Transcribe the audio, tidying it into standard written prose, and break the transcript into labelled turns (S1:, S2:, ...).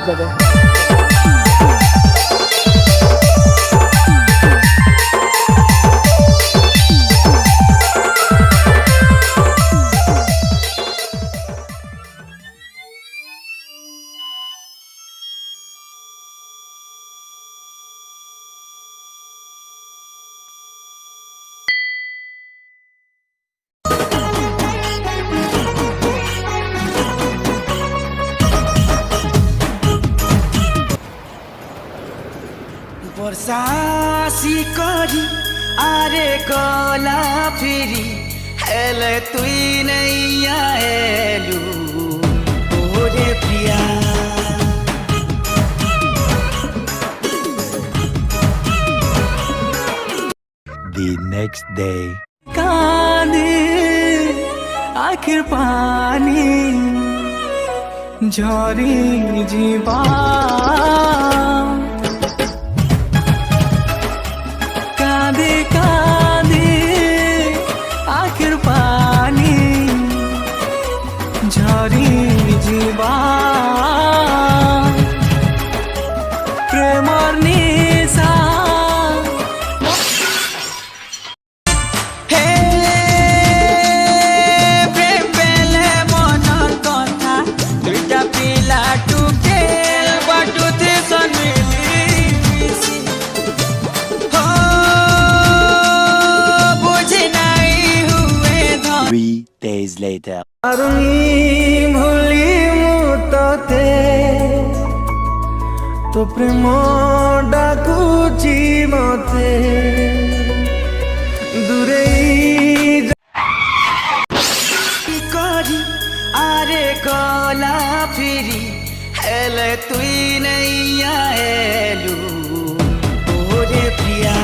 S1: যাবে।
S2: बरसासी करी आरे गला फेरि हेले तुई नैया हेलु ओरे प्रिया
S3: The next day.
S2: कांदे आखिर पानी झरी जीवा कांदे कांदे आखिर पानी झरी जीवा प्रेमर निशा
S3: Days later.
S2: ভুলি মুততে তো প্রেম ডাকুচি মতে দূরে করি আরে গলা ফিরি হেলে তুই নैया হেলু ওরে প্রিয়া